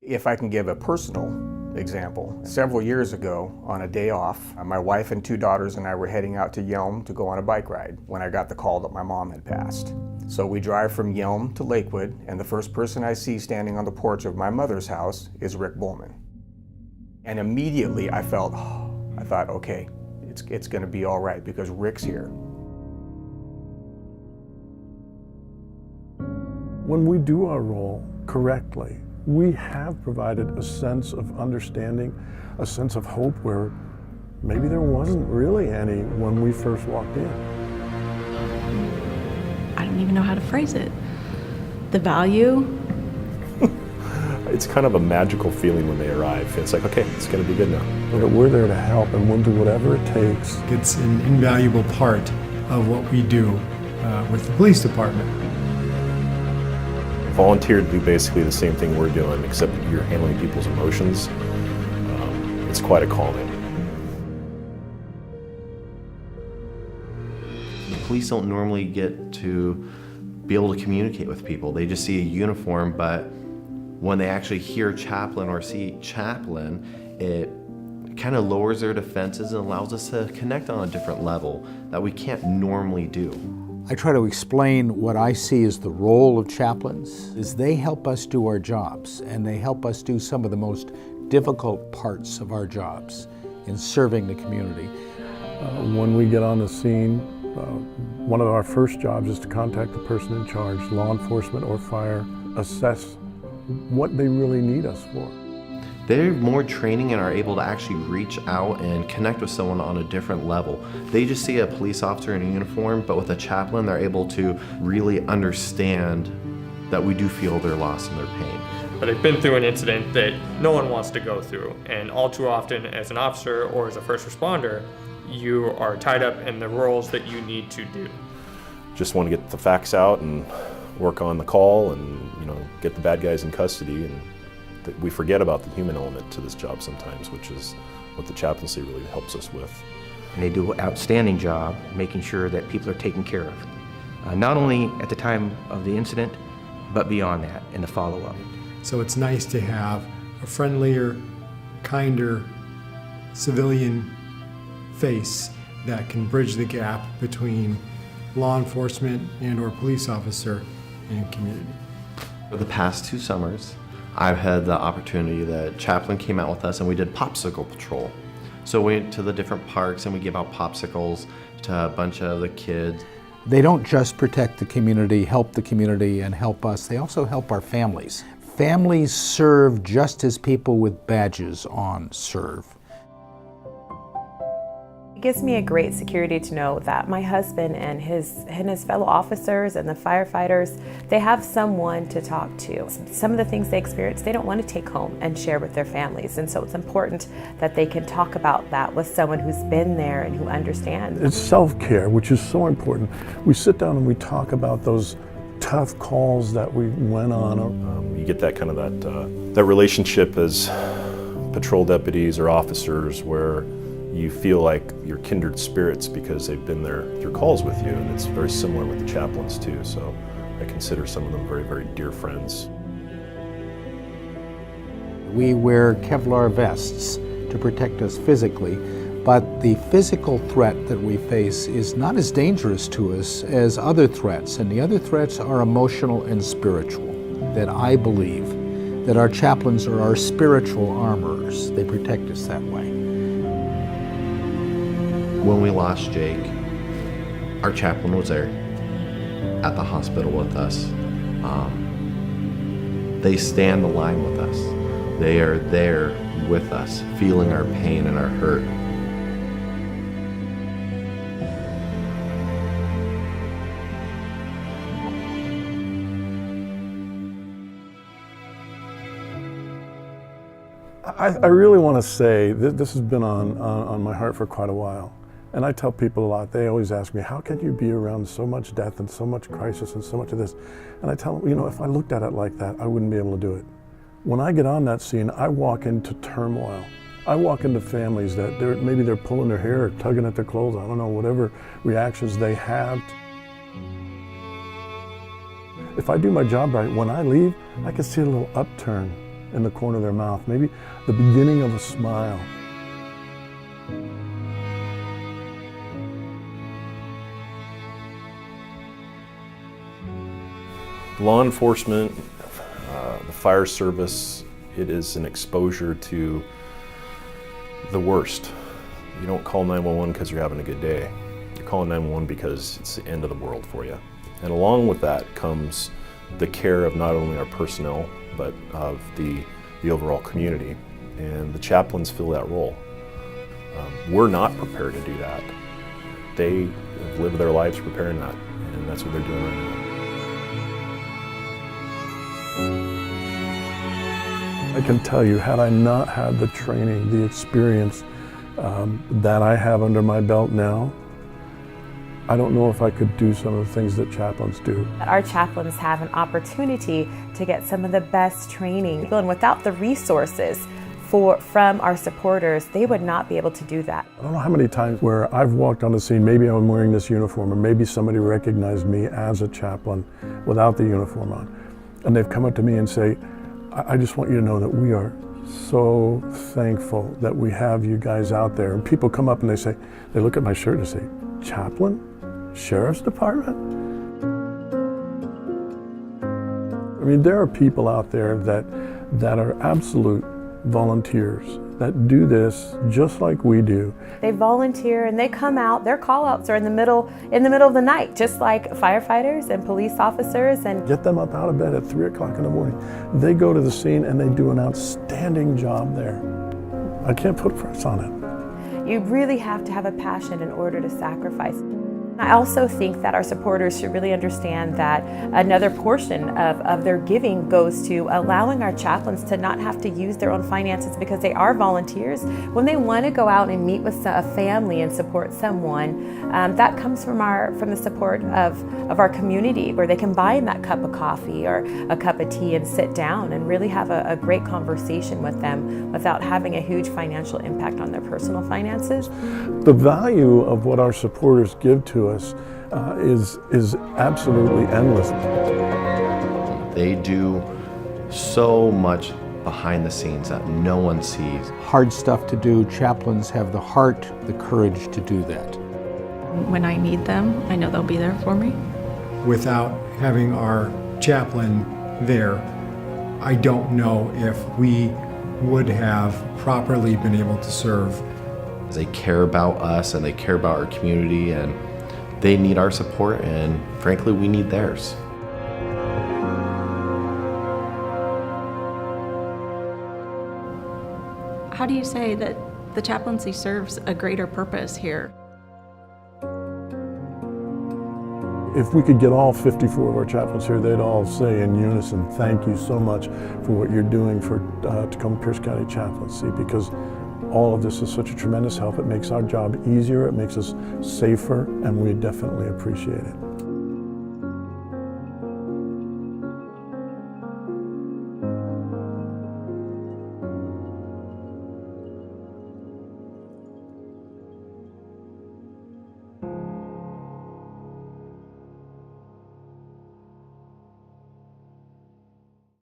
If I can give a personal example, several years ago on a day off, my wife and 2 daughters and I were heading out to Yelm to go on a bike ride when I got the call that my mom had passed. So we drive from Yelm to Lakewood, and the first person I see standing on the porch of my mother's house is Rick Bowman. And immediately I thought, okay, it's gonna be all right because Rick's here. When we do our role correctly, we have provided a sense of understanding, a sense of hope where maybe there wasn't really any when we first walked in. I don't even know how to phrase it. The value. It's kind of a magical feeling when they arrive. It's like, okay, it's going to be good now. That we're there to help and we'll do whatever it takes. It's an invaluable part of what we do with the police department. Volunteer to do basically the same thing we're doing, except you're handling people's emotions. It's quite a calming. The police don't normally get to be able to communicate with people. They just see a uniform, but when they actually hear chaplain or see chaplain, it kind of lowers their defenses and allows us to connect on a different level that we can't normally do. I try to explain what I see as the role of chaplains, is they help us do our jobs, and they help us do some of the most difficult parts of our jobs in serving the community. When we get on the scene, one of our first jobs is to contact the person in charge, law enforcement or fire, assess what they really need us for. They have more training and are able to actually reach out and connect with someone on a different level. They just see a police officer in a uniform, but with a chaplain, they're able to really understand that we do feel their loss and their pain. But they've been through an incident that no one wants to go through, and all too often as an officer or as a first responder, you are tied up in the roles that you need to do. Just want to get the facts out and work on the call and get the bad guys in custody. And we forget about the human element to this job sometimes, which is what the chaplaincy really helps us with. And they do an outstanding job making sure that people are taken care of, not only at the time of the incident, but beyond that in the follow-up. So it's nice to have a friendlier, kinder civilian face that can bridge the gap between law enforcement and/or police officer and community. For the past 2 summers, I've had the opportunity that chaplain came out with us and we did popsicle patrol. So we went to the different parks and we give out popsicles to a bunch of the kids. They don't just protect the community, and help us, they also help our families. Families serve just as people with badges on serve. It gives me a great security to know that my husband and his fellow officers and the firefighters, they have someone to talk to. Some of the things they experience, they don't want to take home and share with their families. And so it's important that they can talk about that with someone who's been there and who understands. It's self-care, which is so important. We sit down and we talk about those tough calls that we went on. You get that kind of that relationship as patrol deputies or officers where you feel like you're kindred spirits because they've been there through calls with you, and it's very similar with the chaplains too, so I consider some of them very, very dear friends. We wear Kevlar vests to protect us physically, but the physical threat that we face is not as dangerous to us as other threats, and the other threats are emotional and spiritual. That I believe that our chaplains are our spiritual armorers. They protect us that way. When we lost Jake, our chaplain was there at the hospital with us. They stand the line with us. They are there with us, feeling our pain and our hurt. I really want to say that this has been on my heart for quite a while. And I tell people a lot, they always ask me, how can you be around so much death and so much crisis and so much of this? And I tell them, if I looked at it like that, I wouldn't be able to do it. When I get on that scene, I walk into turmoil. I walk into families that maybe they're pulling their hair or tugging at their clothes, I don't know, whatever reactions they have. If I do my job right, when I leave, I can see a little upturn in the corner of their mouth, maybe the beginning of a smile. Law enforcement, the fire service, it is an exposure to the worst. You don't call 911 because you're having a good day. You're calling 911 because it's the end of the world for you. And along with that comes the care of not only our personnel, but of the overall community. And the chaplains fill that role. We're not prepared to do that. They have lived their lives preparing that, and that's what they're doing right now. I can tell you, had I not had the training, the experience that I have under my belt now, I don't know if I could do some of the things that chaplains do. Our chaplains have an opportunity to get some of the best training, and without the resources from our supporters, they would not be able to do that. I don't know how many times where I've walked on the scene, maybe I'm wearing this uniform, or maybe somebody recognized me as a chaplain without the uniform on. And they've come up to me and say, I just want you to know that we are so thankful that we have you guys out there. And people come up and they look at my shirt and say, chaplain? Sheriff's Department? I mean, there are people out there that are absolute volunteers that do this just like we do. They volunteer and they come out. Their call-outs are in the middle of the night, just like firefighters and police officers. And get them up out of bed at 3 o'clock in the morning. They go to the scene and they do an outstanding job there. I can't put a price on it. You really have to have a passion in order to sacrifice. I also think that our supporters should really understand that another portion of their giving goes to allowing our chaplains to not have to use their own finances because they are volunteers. When they want to go out and meet with a family and support someone, that comes from the support of our community, where they can buy in that cup of coffee or a cup of tea and sit down and really have a great conversation with them without having a huge financial impact on their personal finances. The value of what our supporters give to us is absolutely endless. They do so much behind the scenes that no one sees. Hard stuff to do. Chaplains have the heart, the courage to do that. When I need them, I know they'll be there for me. Without having our chaplain there, I don't know if we would have properly been able to serve. They care about us and they care about our community, and they need our support, and frankly, we need theirs. How do you say that the chaplaincy serves a greater purpose here? If we could get all 54 of our chaplains here, they'd all say in unison, thank you so much for what you're doing for Tacoma Pierce County Chaplaincy, because all of this is such a tremendous help. It makes our job easier, it makes us safer, and we definitely appreciate it.